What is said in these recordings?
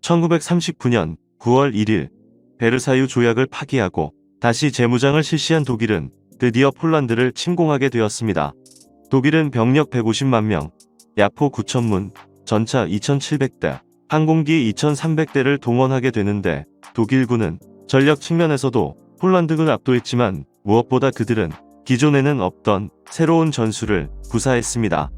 1939년 9월 1일 베르사유 조약을 파기하고 다시 재무장을 실시한 독일은 드디어 폴란드를 침공하게 되었습니다. 독일은 병력 150만 명, 야포 9,000문, 전차 2,700대, 항공기 2,300대를 동원하게 되는데 독일군은 전력 측면에서도 폴란드군을 압도했지만 무엇보다 그들은 기존에는 없던 새로운 전술을 구사했습니다.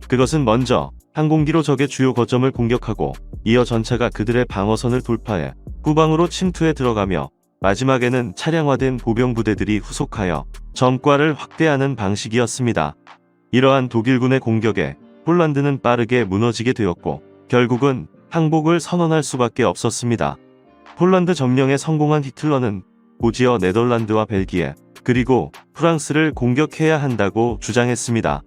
그것은 먼저 항공기로 적의 주요 거점을 공격하고 이어 전차가 그들의 방어선을 돌파해 후방으로 침투해 들어가며 마지막에는 차량화된 보병부대들이 후속하여 전과를 확대하는 방식이었습니다. 이러한 독일군의 공격에 폴란드는 빠르게 무너지게 되었고 결국은 항복을 선언할 수밖에 없었습니다. 폴란드 점령에 성공한 히틀러는 곧이어 네덜란드와 벨기에 그리고 프랑스를 공격해야 한다고 주장했습니다.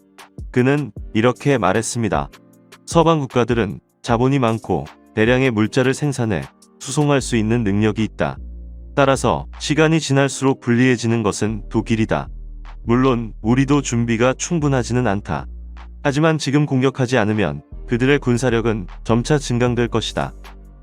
그는 이렇게 말했습니다. 서방 국가들은 자본이 많고 대량의 물자를 생산해 수송할 수 있는 능력이 있다. 따라서 시간이 지날수록 불리해지는 것은 독일이다. 물론 우리도 준비가 충분하지는 않다. 하지만 지금 공격하지 않으면 그들의 군사력은 점차 증강될 것이다.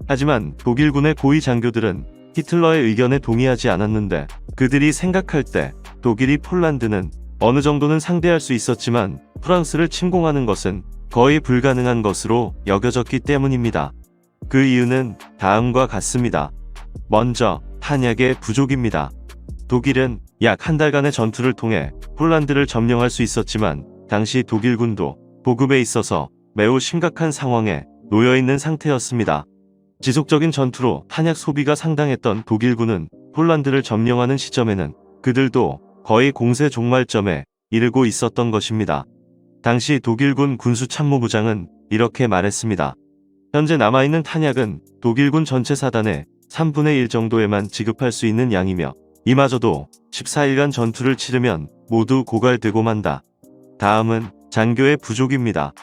하지만 독일군의 고위 장교들은 히틀러의 의견에 동의하지 않았는데 그들이 생각할 때 독일이 폴란드는 어느 정도는 상대할 수 있었지만 프랑스를 침공하는 것은 거의 불가능한 것으로 여겨졌기 때문입니다. 그 이유는 다음과 같습니다. 먼저 탄약의 부족입니다. 독일은 약 한 달간의 전투를 통해 폴란드를 점령할 수 있었지만 당시 독일군도 보급에 있어서 매우 심각한 상황에 놓여있는 상태였습니다. 지속적인 전투로 탄약 소비가 상당했던 독일군은 폴란드를 점령하는 시점에는 그들도 거의 공세 종말점에 이르고 있었던 것입니다. 당시 독일군 군수참모부장은 이렇게 말했습니다. 현재 남아있는 탄약은 독일군 전체 사단의 3분의 1 정도에만 지급할 수 있는 양이며 이마저도 14일간 전투를 치르면 모두 고갈되고 만다. 다음은 장교의 부족입니다.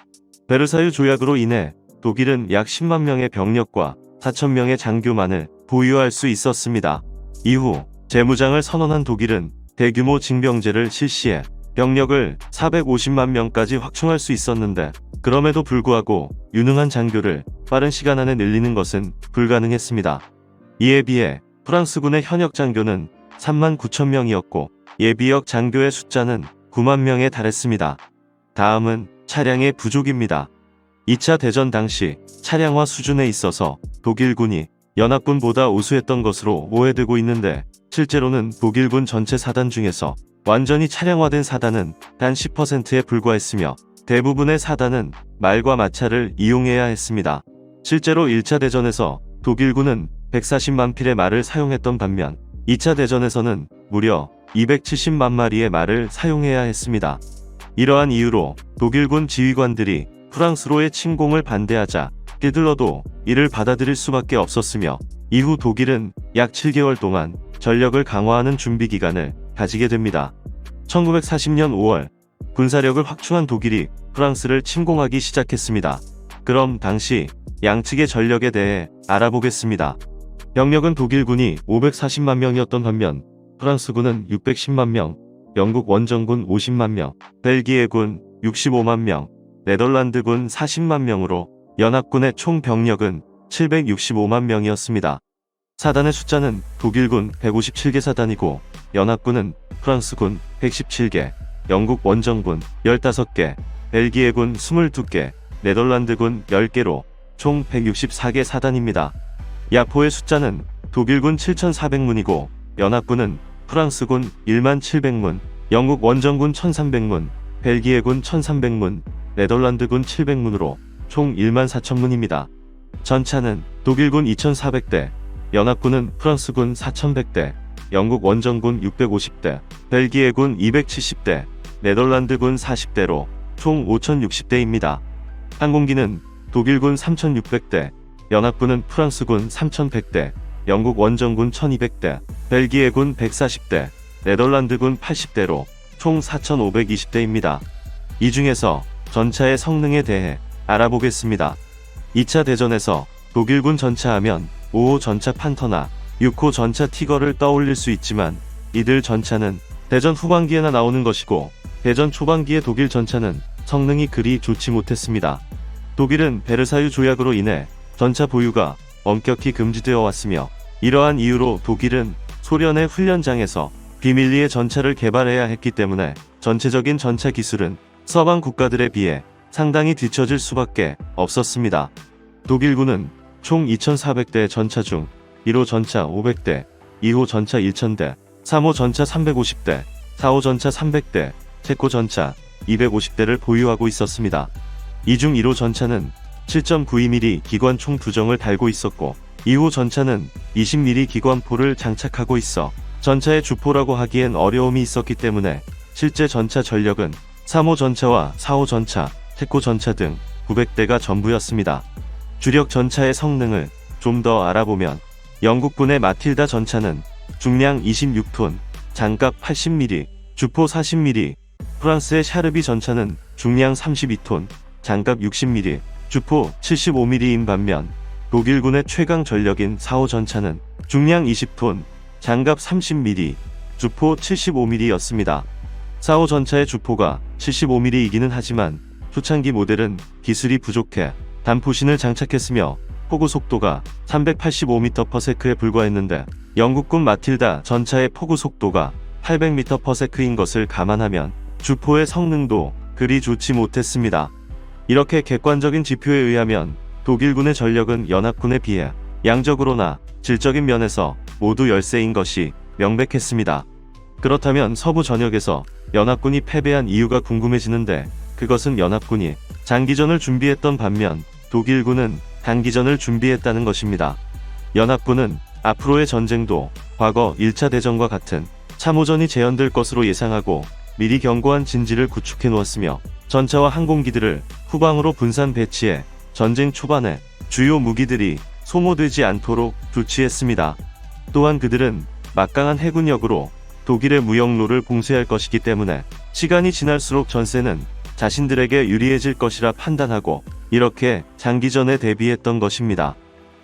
베르사유 조약으로 인해 독일은 약 10만 명의 병력과 4,000명의 장교만을 보유할 수 있었습니다. 이후 재무장을 선언한 독일은 대규모 징병제를 실시해 병력을 450만 명까지 확충할 수 있었는데 그럼에도 불구하고 유능한 장교를 빠른 시간 안에 늘리는 것은 불가능했습니다. 이에 비해 프랑스군의 현역 장교는 3만 9천 명이었고 예비역 장교의 숫자는 9만 명에 달했습니다. 다음은 차량의 부족입니다. 2차 대전 당시 차량화 수준에 있어서 독일군이 연합군보다 우수했던 것으로 오해되고 있는데 실제로는 독일군 전체 사단 중에서 완전히 차량화된 사단은 단 10%에 불과했으며 대부분의 사단은 말과 마차를 이용해야 했습니다. 실제로 1차 대전에서 독일군은 140만 필의 말을 사용했던 반면 2차 대전에서는 무려 270만 마리의 말을 사용해야 했습니다. 이러한 이유로 독일군 지휘관들이 프랑스로의 침공을 반대하자 히틀러도 이를 받아들일 수밖에 없었으며 이후 독일은 약 7개월 동안 전력을 강화하는 준비 기간을 가지게 됩니다. 1940년 5월 군사력을 확충한 독일이 프랑스를 침공하기 시작했습니다. 그럼 당시 양측의 전력에 대해 알아보겠습니다. 병력은 독일군이 540만 명이었던 반면 프랑스군은 610만 명, 영국 원정군 50만 명, 벨기에군 65만 명, 네덜란드군 40만 명으로 연합군의 총 병력은 765만 명이었습니다. 사단의 숫자는 독일군 157개 사단이고 연합군은 프랑스군 117개, 영국 원정군 15개, 벨기에군 22개, 네덜란드군 10개로 총 164개 사단입니다. 야포의 숫자는 독일군 7,400문이고 연합군은 프랑스군 1만 700문, 영국 원정군 1,300문, 벨기에군 1,300문, 네덜란드군 700문으로 총 1만 4천문입니다. 전차는 독일군 2,400대, 연합군은 프랑스군 4,100대, 영국 원정군 650대, 벨기에군 270대, 네덜란드군 40대로 총 5,060대입니다. 항공기는 독일군 3,600대, 연합군은 프랑스군 3,100대, 영국 원정군 1,200대, 벨기에군 140대, 네덜란드군 80대로 총 4,520대입니다. 이 중에서 전차의 성능에 대해 알아보겠습니다. 2차 대전에서 독일군 전차하면 5호 전차 판터나 6호 전차 티거를 떠올릴 수 있지만 이들 전차는 대전 후반기에나 나오는 것이고 대전 초반기의 독일 전차는 성능이 그리 좋지 못했습니다. 독일은 베르사유 조약으로 인해 전차 보유가 엄격히 금지되어 왔으며, 이러한 이유로 독일은 소련의 훈련장에서 비밀리에 전차를 개발해야 했기 때문에 전체적인 전차 기술은 서방 국가들에 비해 상당히 뒤처질 수밖에 없었습니다. 독일군은 총 2,400대 전차 중 1호 전차 500대, 2호 전차 1,000대, 3호 전차 350대, 4호 전차 300대, 체코 전차 250대를 보유하고 있었습니다. 이 중 1호 전차는 7.92mm 기관 총 2정을 달고 있었고, 2호 전차는 20mm 기관포를 장착하고 있어 전차의 주포라고 하기엔 어려움이 있었기 때문에 실제 전차 전력은 3호 전차와 4호 전차, 체코 전차 등 900대가 전부였습니다. 주력 전차의 성능을 좀 더 알아보면, 영국군의 마틸다 전차는 중량 26톤, 장갑 80mm, 주포 40mm, 프랑스의 샤르비 전차는 중량 32톤, 장갑 60mm, 주포 75mm인 반면, 독일군의 최강 전력인 4호 전차는 중량 20톤, 장갑 30mm, 주포 75mm였습니다. 4호 전차의 주포가 75mm이기는 하지만 초창기 모델은 기술이 부족해 단포신을 장착했으며 포구 속도가 385m/s에 불과했는데, 영국군 마틸다 전차의 포구 속도가 800m/s인 것을 감안하면 주포의 성능도 그리 좋지 못했습니다. 이렇게 객관적인 지표에 의하면 독일군의 전력은 연합군에 비해 양적으로나 질적인 면에서 모두 열세인 것이 명백했습니다. 그렇다면 서부 전역에서 연합군이 패배한 이유가 궁금해지는데, 그것은 연합군이 장기전을 준비했던 반면 독일군은 단기전을 준비했다는 것입니다. 연합군은 앞으로의 전쟁도 과거 1차 대전과 같은 참호전이 재현될 것으로 예상하고 미리 견고한 진지를 구축해 놓았으며, 전차와 항공기들을 후방으로 분산 배치해 전쟁 초반에 주요 무기들이 소모되지 않도록 조치했습니다. 또한 그들은 막강한 해군력으로 독일의 무역로를 봉쇄할 것이기 때문에 시간이 지날수록 전세는 자신들에게 유리해질 것이라 판단하고 이렇게 장기전에 대비했던 것입니다.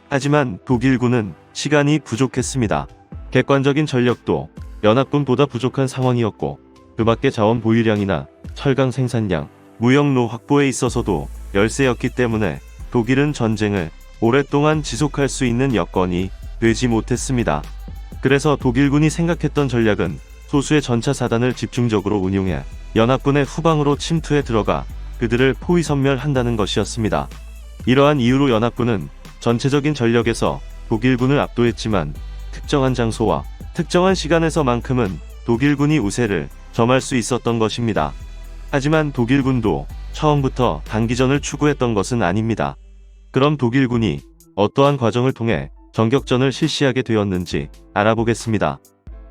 하지만 독일군은 시간이 부족했습니다. 객관적인 전력도 연합군보다 부족한 상황이었고, 그 밖에 자원 보유량이나 철강 생산량, 무역로 확보에 있어서도 열세였기 때문에 독일은 전쟁을 오랫동안 지속할 수 있는 여건이 되지 못했습니다. 그래서 독일군이 생각했던 전략은 소수의 전차 사단을 집중적으로 운용해 연합군의 후방으로 침투해 들어가 그들을 포위선멸한다는 것이었습니다. 이러한 이유로 연합군은 전체적인 전력에서 독일군을 압도했지만, 특정한 장소와 특정한 시간에서만큼은 독일군이 우세를 점할 수 있었던 것입니다. 하지만 독일군도 처음부터 단기전을 추구했던 것은 아닙니다. 그럼 독일군이 어떠한 과정을 통해 전격전을 실시하게 되었는지 알아보겠습니다.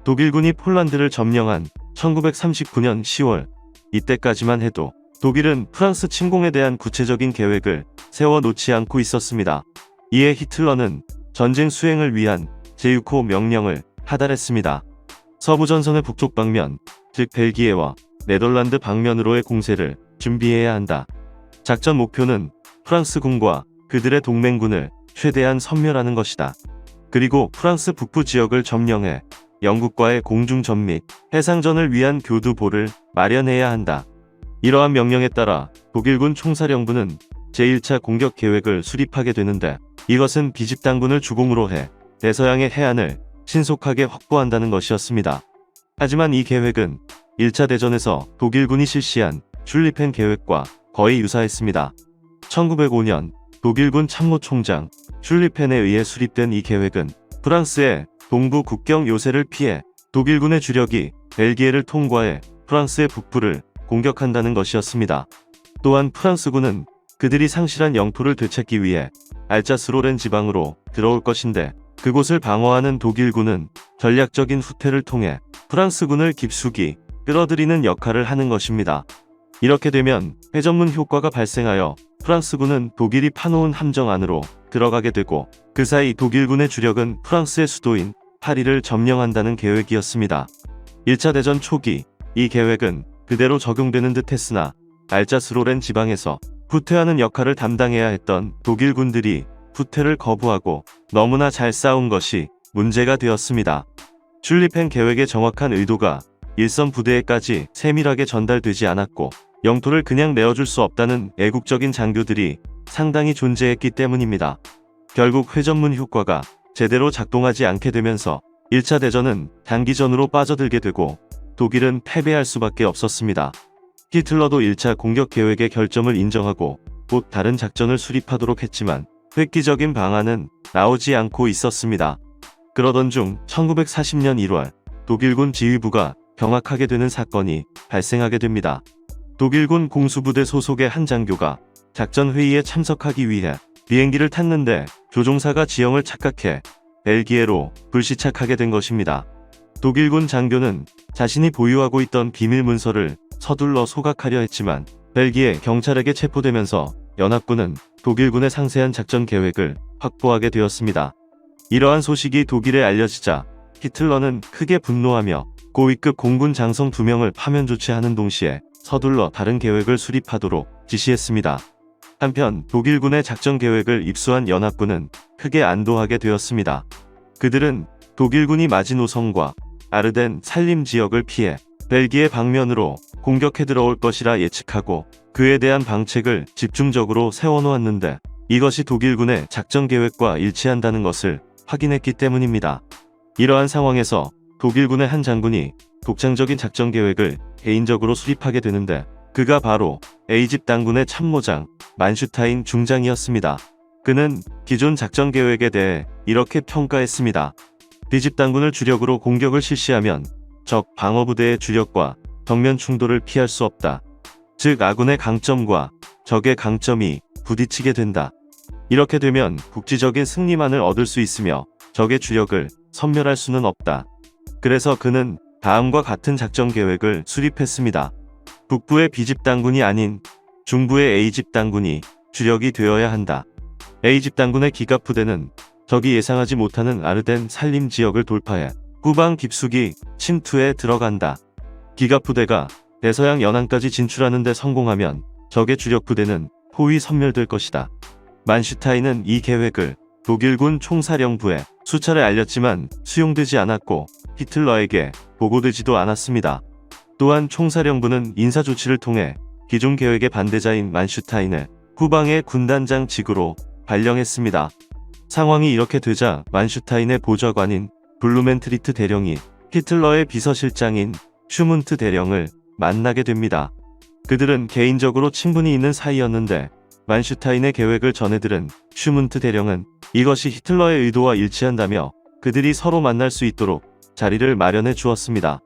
독일군이 폴란드를 점령한 1939년 10월, 이때까지만 해도 독일은 프랑스 침공에 대한 구체적인 계획을 세워놓지 않고 있었습니다. 이에 히틀러는 전쟁 수행을 위한 제6호 명령을 하달했습니다. 서부전선의 북쪽 방면, 즉 벨기에와 네덜란드 방면으로의 공세를 준비해야 한다. 작전 목표는 프랑스군과 그들의 동맹군을 최대한 섬멸하는 것이다. 그리고 프랑스 북부 지역을 점령해 영국과의 공중전 및 해상전을 위한 교두보를 마련해야 한다. 이러한 명령에 따라 독일군 총사령부는 제1차 공격 계획을 수립하게 되는데, 이것은 비집단군을 주공으로 해 대서양의 해안을 신속하게 확보한다는 것이었습니다. 하지만 이 계획은 1차 대전에서 독일군이 실시한 슐리펜 계획과 거의 유사했습니다. 1905년 독일군 참모총장 슐리펜에 의해 수립된 이 계획은 프랑스의 동부 국경 요새를 피해 독일군의 주력이 벨기에를 통과해 프랑스의 북부를 공격한다는 것이었습니다. 또한 프랑스군은 그들이 상실한 영토를 되찾기 위해 알자스로렌 지방으로 들어올 것인데, 그곳을 방어하는 독일군은 전략적인 후퇴를 통해 프랑스군을 깊숙이 끌어들이는 역할을 하는 것입니다. 이렇게 되면 회전문 효과가 발생하여 프랑스군은 독일이 파놓은 함정 안으로 들어가게 되고, 그 사이 독일군의 주력은 프랑스의 수도인 파리를 점령한다는 계획이었습니다. 1차 대전 초기 이 계획은 그대로 적용되는 듯 했으나, 알자스로렌 지방에서 후퇴하는 역할을 담당해야 했던 독일군들이 후퇴를 거부하고 너무나 잘 싸운 것이 문제가 되었습니다. 슐리펜 계획의 정확한 의도가 일선 부대에까지 세밀하게 전달되지 않았고, 영토를 그냥 내어줄 수 없다는 애국적인 장교들이 상당히 존재했기 때문입니다. 결국 회전문 효과가 제대로 작동하지 않게 되면서 1차 대전은 단기전으로 빠져들게 되고 독일은 패배할 수밖에 없었습니다. 히틀러도 1차 공격 계획의 결점을 인정하고 곧 다른 작전을 수립하도록 했지만 획기적인 방안은 나오지 않고 있었습니다. 그러던 중 1940년 1월 독일군 지휘부가 경악하게 되는 사건이 발생하게 됩니다. 독일군 공수부대 소속의 한 장교가 작전회의에 참석하기 위해 비행기를 탔는데 조종사가 지형을 착각해 벨기에로 불시착하게 된 것입니다. 독일군 장교는 자신이 보유하고 있던 비밀 문서를 서둘러 소각하려 했지만 벨기에 경찰에게 체포되면서 연합군은 독일군의 상세한 작전 계획을 확보하게 되었습니다. 이러한 소식이 독일에 알려지자 히틀러는 크게 분노하며 고위급 공군 장성 2명을 파면 조치하는 동시에 서둘러 다른 계획을 수립하도록 지시했습니다. 한편 독일군의 작전 계획을 입수한 연합군은 크게 안도하게 되었습니다. 그들은 독일군이 마지노선과 아르덴 산림 지역을 피해 벨기에 방면으로 공격해 들어올 것이라 예측하고 그에 대한 방책을 집중적으로 세워놓았는데 이것이 독일군의 작전 계획과 일치한다는 것을 확인했기 때문입니다. 이러한 상황에서 독일군의 한 장군이 독창적인 작전 계획을 개인적으로 수립하게 되는데 그가 바로 A집 당군의 참모장 만슈타인 중장이었습니다. 그는 기존 작전 계획에 대해 이렇게 평가했습니다. B집 당군을 주력으로 공격을 실시하면 적 방어부대의 주력과 정면 충돌을 피할 수 없다. 즉 아군의 강점과 적의 강점이 부딪히게 된다. 이렇게 되면 국지적인 승리만을 얻을 수 있으며 적의 주력을 섬멸할 수는 없다. 그래서 그는 다음과 같은 작전 계획을 수립했습니다. 북부의 B집 당군이 아닌 중부의 A집 당군이 주력이 되어야 한다. A집 당군의 기갑부대는 적이 예상하지 못하는 아르덴 산림 지역을 돌파해 후방 깊숙이 침투에 들어간다. 기갑부대가 대서양 연안까지 진출하는 데 성공하면 적의 주력부대는 포위 섬멸될 것이다. 만슈타인은 이 계획을 독일군 총사령부에 수차례 알렸지만 수용되지 않았고 히틀러에게 보고되지도 않았습니다. 또한 총사령부는 인사조치를 통해 기존 계획의 반대자인 만슈타인을 후방의 군단장 직으로 발령했습니다. 상황이 이렇게 되자 만슈타인의 보좌관인 블루멘트리트 대령이 히틀러의 비서실장인 슈문트 대령을 만나게 됩니다. 그들은 개인적으로 친분이 있는 사이였는데 만슈타인의 계획을 전해들은 슈문트 대령은 이것이 히틀러의 의도와 일치한다며 그들이 서로 만날 수 있도록 자리를 마련해 주었습니다.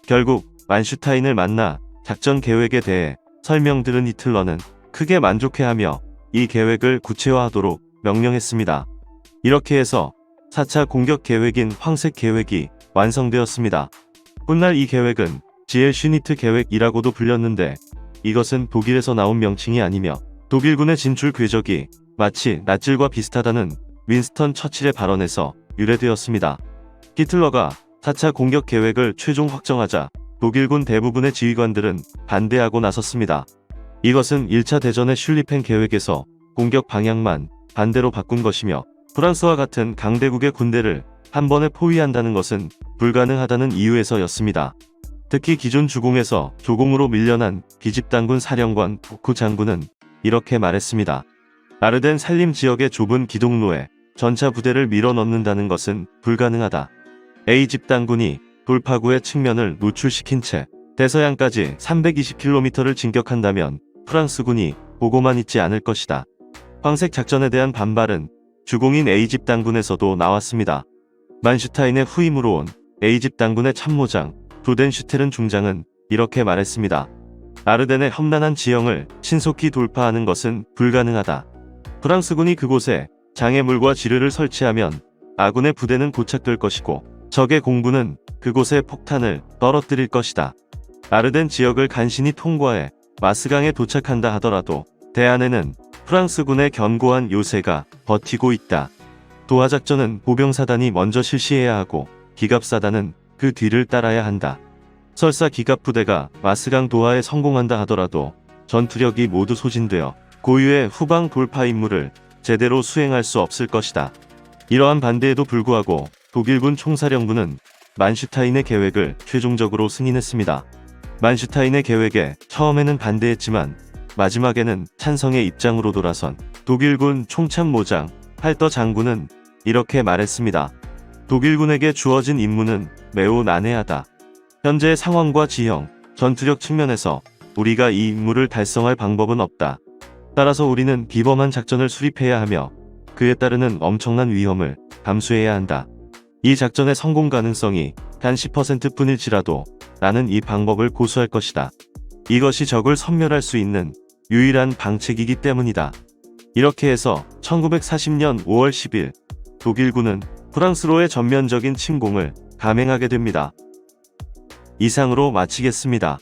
결국 만슈타인을 만나 작전 계획에 대해 설명들은 히틀러는 크게 만족해하며 이 계획을 구체화하도록 명령했습니다. 이렇게 해서 4차 공격 계획인 황색 계획이 완성되었습니다. 훗날 이 계획은 지엘 슈니트 계획이라고도 불렸는데 이것은 독일에서 나온 명칭이 아니며 독일군의 진출 궤적이 마치 낫질과 비슷하다는 윈스턴 처칠의 발언에서 유래되었습니다. 히틀러가 4차 공격 계획을 최종 확정하자 독일군 대부분의 지휘관들은 반대하고 나섰습니다. 이것은 1차 대전의 슐리펜 계획에서 공격 방향만 반대로 바꾼 것이며 프랑스와 같은 강대국의 군대를 한 번에 포위한다는 것은 불가능하다는 이유에서였습니다. 특히 기존 주공에서 조공으로 밀려난 B집 당군 사령관 보크 장군은 이렇게 말했습니다. 아르덴 산림 지역의 좁은 기동로에 전차 부대를 밀어넣는다는 것은 불가능하다. A집 당군이 돌파구의 측면을 노출시킨 채 대서양까지 320km를 진격한다면 프랑스군이 보고만 있지 않을 것이다. 황색 작전에 대한 반발은 주공인 A집 당군에서도 나왔습니다. 만슈타인의 후임으로 온 A집 당군의 참모장 도덴슈테른 중장은 이렇게 말했습니다. 아르덴의 험난한 지형을 신속히 돌파하는 것은 불가능하다. 프랑스군이 그곳에 장애물과 지뢰를 설치하면 아군의 부대는 고착될 것이고 적의 공군은 그곳에 폭탄을 떨어뜨릴 것이다. 아르덴 지역을 간신히 통과해 마스강에 도착한다 하더라도 대안에는 프랑스군의 견고한 요새가 버티고 있다. 도하작전은 보병사단이 먼저 실시해야 하고 기갑사단은 그 뒤를 따라야 한다. 설사 기갑부대가 마스강 도하에 성공한다 하더라도 전투력이 모두 소진되어 고유의 후방 돌파 임무를 제대로 수행할 수 없을 것이다. 이러한 반대에도 불구하고 독일군 총사령부는 만슈타인의 계획을 최종적으로 승인했습니다. 만슈타인의 계획에 처음에는 반대했지만 마지막에는 찬성의 입장으로 돌아선 독일군 총참모장 팔더 장군은 이렇게 말했습니다. 독일군에게 주어진 임무는 매우 난해하다. 현재의 상황과 지형, 전투력 측면에서 우리가 이 임무를 달성할 방법은 없다. 따라서 우리는 비범한 작전을 수립해야 하며 그에 따르는 엄청난 위험을 감수해야 한다. 이 작전의 성공 가능성이 단 10% 뿐일지라도 나는 이 방법을 고수할 것이다. 이것이 적을 섬멸할 수 있는 유일한 방책이기 때문이다. 이렇게 해서 1940년 5월 10일 독일군은 프랑스로의 전면적인 침공을 감행하게 됩니다. 이상으로 마치겠습니다.